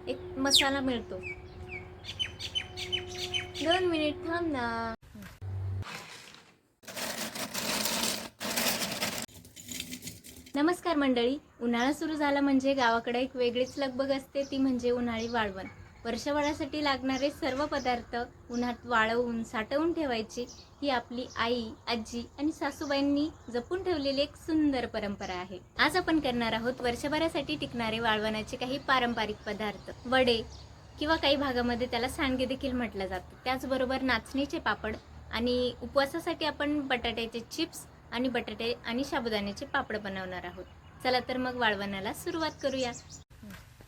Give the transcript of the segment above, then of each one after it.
एक मसाला मिळतो. 2 मिनिट थांब ना. नमस्कार मंडळी. उन्हाळा सुरू झाला म्हणजे गावाकडे एक वेगळीच लगबग असते, ती म्हणजे उन्हाळी वाळवण. वर्षभरासाठी लागणारे सर्व पदार्थ उन्हात वाळवून साठवून ठेवायची ही आपली आई, आजी आणि सासूबाईंनी जपून ठेवलेली एक सुंदर परंपरा आहे. आज आपण करणार आहोत वर्षभरासाठी टिकणारे वाळवणाचे काही पारंपरिक पदार्थ. वडे किंवा काही भागामध्ये त्याला सांडगे देखील म्हटलं जातं. त्याचबरोबर नाचणीचे पापड आणि उपवासासाठी आपण बटाट्याचे चिप्स आणि बटाटे आणि साबुदाण्याचे पापड बनवणार आहोत. चला तर मग वाळवणाला सुरुवात करूया.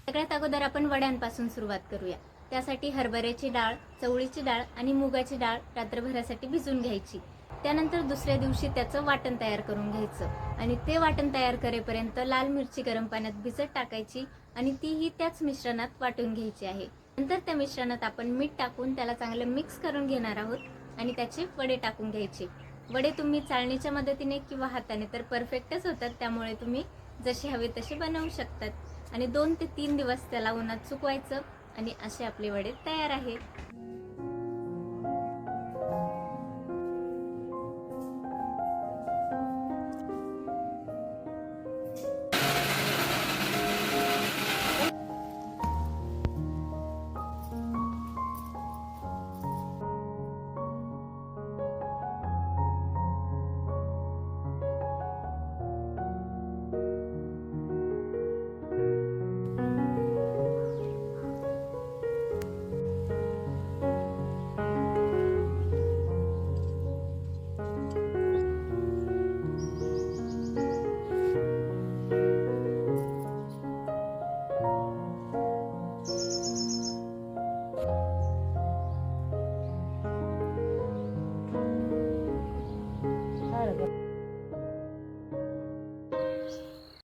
सगळ्यात अगोदर आपण वड्यांपासून सुरुवात करूया. त्यासाठी हरभऱ्याची डाळ, चवळीची डाळ आणि मुगाची डाळ रात्रभरासाठी भिजून घ्यायची. त्यानंतर दुसऱ्या दिवशी त्याचं वाटण तयार करून घ्यायचं आणि ते वाटण तयार करेपर्यंत लाल मिरची गरम पाण्यात भिजत टाकायची आणि तीही त्याच मिश्रणात वाटून घ्यायची आहे. नंतर त्या मिश्रणात आपण मीठ टाकून त्याला चांगलं मिक्स करून घेणार आहोत आणि त्याचे वडे टाकून घ्यायचे. वडे तुम्ही चाळणीच्या मदतीने किंवा हाताने तर परफेक्टच होतात, त्यामुळे तुम्ही जसे हवे तसे बनवू शकतात आणि 2 ते 3 दिवस त्याला उन्हात सुकवायचं आणि असे आपले वडे तयार आहेत.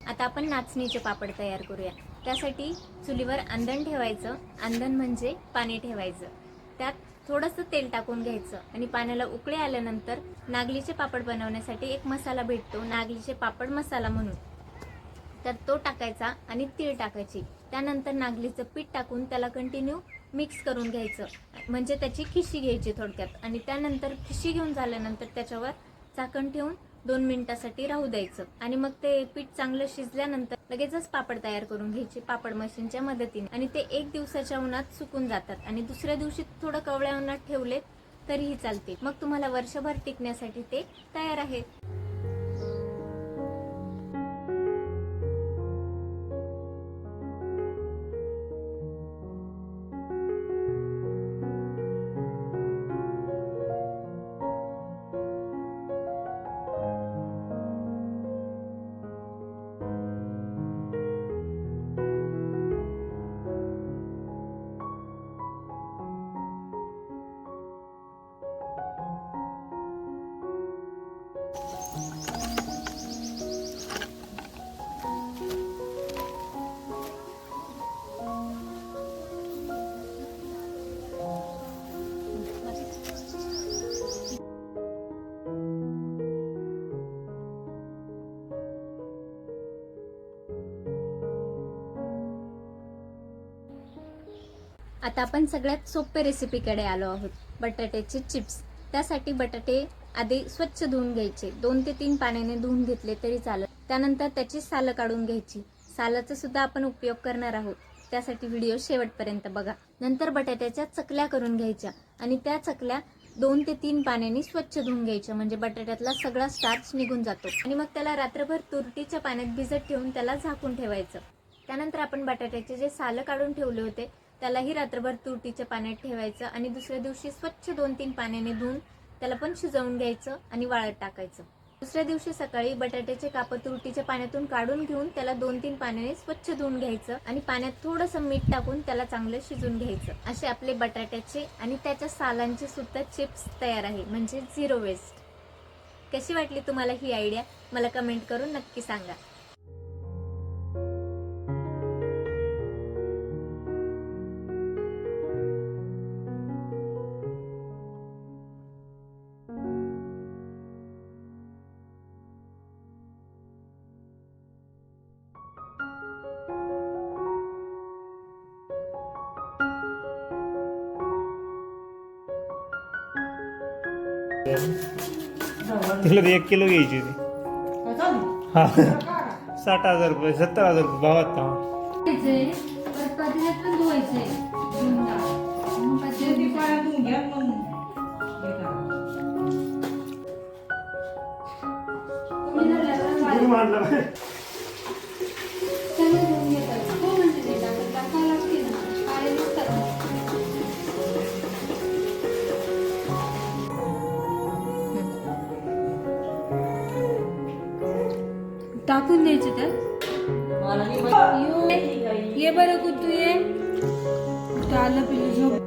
आता आपण नाचणीचे पापड तयार करूया. त्यासाठी चुलीवर अंधण ठेवायचं. अंधण म्हणजे पाणी ठेवायचं. त्यात थोडंसं तेल टाकून घ्यायचं आणि पाण्याला उकळी आल्यानंतर नागलीचे पापड बनवण्यासाठी एक मसाला भेटतो, नागलीचे पापड मसाला म्हणून. तर तो टाकायचा आणि तीळ टाकायची. त्यानंतर नागलीचं पीठ टाकून त्याला कंटिन्यू मिक्स करून घ्यायचं, म्हणजे त्याची खिशी घ्यायची थोडक्यात. आणि त्यानंतर खिशी घेऊन झाल्यानंतर त्याच्यावर झाकण ठेवून 2 मिनिटासाठी राहू द्यायचं आणि मग ते पीठ चांगलं शिजल्यानंतर लगेचच पापड तयार करून घ्यायचे पापड मशीनच्या मदतीने. आणि ते 1 दिवसाच्या उन्हात सुकून जातात आणि दुसऱ्या दिवशी थोडं कवळ्या उन्हात ठेवले तरीही चालते. मग तुम्हाला वर्षभर टिकण्यासाठी ते तयार आहेत. आता आपण सगळ्यात सोपे रेसिपीकडे आलो आहोत, बटाट्याचे चिप्स. त्यासाठी बटाटे आधी स्वच्छ धुवून घ्यायचे. 2 ते 3 पाण्याने धुवून घेतले तरी चालेल. त्यानंतर त्याची सालं काढून घ्यायची. सालाचा सुद्धा आपण उपयोग करणार आहोत, त्यासाठी व्हिडिओ शेवटपर्यंत बघा. नंतर बटाट्याच्या चकल्या करून घ्यायच्या आणि त्या चकल्या 2 ते 3 पाण्याने स्वच्छ धुवून घ्यायच्या, म्हणजे बटाट्यातला सगळा स्टार्च निघून जातो. आणि मग त्याला रात्रभर तुरटीच्या पाण्यात भिजत ठेवून त्याला झाकून ठेवायचं. त्यानंतर आपण बटाट्याचे जे सालं काढून ठेवले होते त्यालाही रात्रभर तुरटीच्या पाण्यात ठेवायचं आणि दुसऱ्या दिवशी स्वच्छ 2-3 पाण्याने धुवून त्याला पण शिजवून घ्यायचं आणि वाळत टाकायचं. दुसऱ्या दिवशी सकाळी बटाट्याचे काप तुरटीच्या पाण्यातून काढून घेऊन त्याला 2-3 पाण्याने स्वच्छ धुवून घ्यायचं आणि पाण्यात थोडंसं मीठ टाकून त्याला चांगलं शिजून घ्यायचं. असे आपले बटाट्याचे आणि त्याच्या सालांचे सुद्धा चिप्स तयार आहे, म्हणजे 0 वेस्ट. कशी वाटली तुम्हाला ही आयडिया? मला कमेंट करून नक्की सांगा. तिला 1 किलो घ्यायची होती. हा 60,000 रुपये 70,000 रुपये भावात टाकून द्यायचे त्यात. ये बरं कुठू ये आलं पिलं झोप.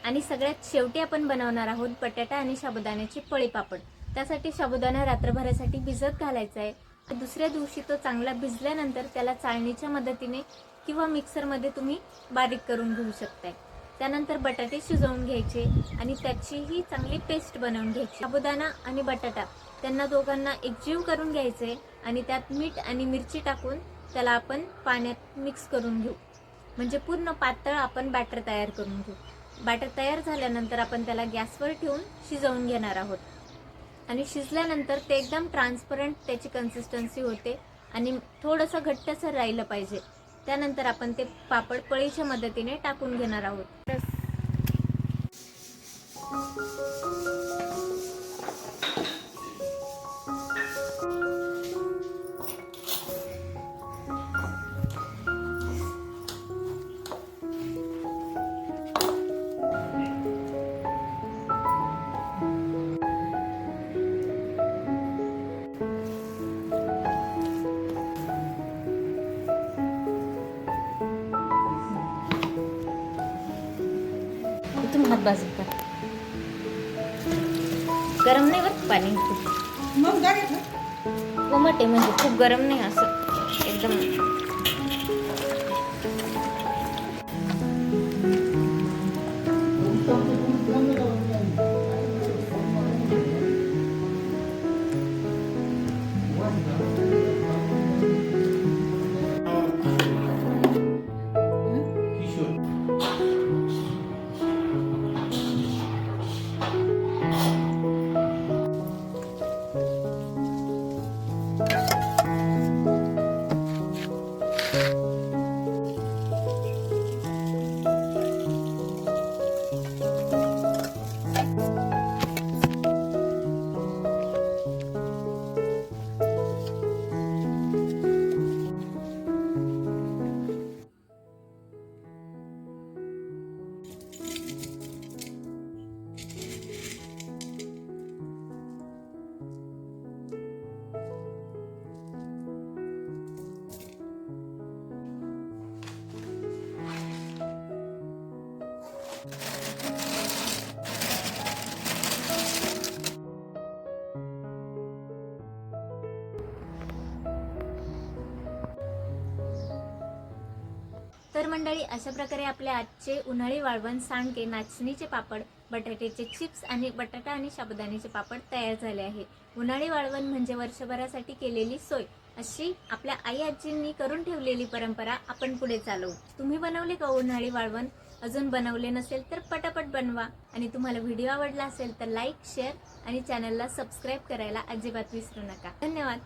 आणि सगळ्यात शेवटी आपण बनवणार आहोत बटाटा आणि साबुदाण्याची पळी पापड. त्यासाठी साबुदाणा रात्रभरासाठी भिजत घालायचा आहे. दुसऱ्या दिवशी तो चांगला भिजल्यानंतर त्याला चाळणीच्या मदतीने किंवा मिक्सरमध्ये तुम्ही बारीक करून घेऊ शकताय. त्यानंतर बटाटे शिजवून घ्यायचे आणि त्याचीही चांगली पेस्ट बनवून घ्यायची. साबुदाणा आणि बटाटा त्यांना दोघांना एकजीव करून घ्यायचे आणि त्यात मीठ आणि मिरची टाकून त्याला आपण पाण्यात मिक्स करून घेऊ. म्हणजे पूर्ण पातळ आपण बॅटर तयार करून घेऊ. बॅटर तयार झाल्यानंतर आपण त्याला गॅसवर ठेवून शिजवून घेणार आहोत. आणि शिजल्यानंतर ते एकदम ट्रान्सपरंट त्याची कन्सिस्टन्सी होते आणि थोडंसं घट्टसर राहिलं पाहिजे. त्यानंतर आपण ते पापड पळीच्या मदतीने टाकून घेणार आहोत. हात भाजत का गरम नाही बरं पाणी खूप कोमट आहे म्हणजे खूप गरम नाही असं एकदम. तर तर मंडळी, अशा प्रकारे आपले आजचे उन्हाळी वाळवण, सांडगे, नाचणीचे पापड, बटाट्याचे चिप्स आणि बटाटा आणि साबुदाण्याचे पापड तयार झाले आहे. उन्हाळी वाळवण म्हणजे वर्षभरासाठी केलेली सोय, अशी आपल्या आई आजींनी करून ठेवलेली परंपरा आपण पुढे चालवू. तुम्ही बनवले का उन्हाळी वाळवण? अजून बनवले नसेल तर पटापट बनवा. आणि तुम्हाला व्हिडिओ आवडला असेल तर लाईक, शेअर आणि चॅनलला सबस्क्राईब करायला अजिबात विसरू नका. धन्यवाद.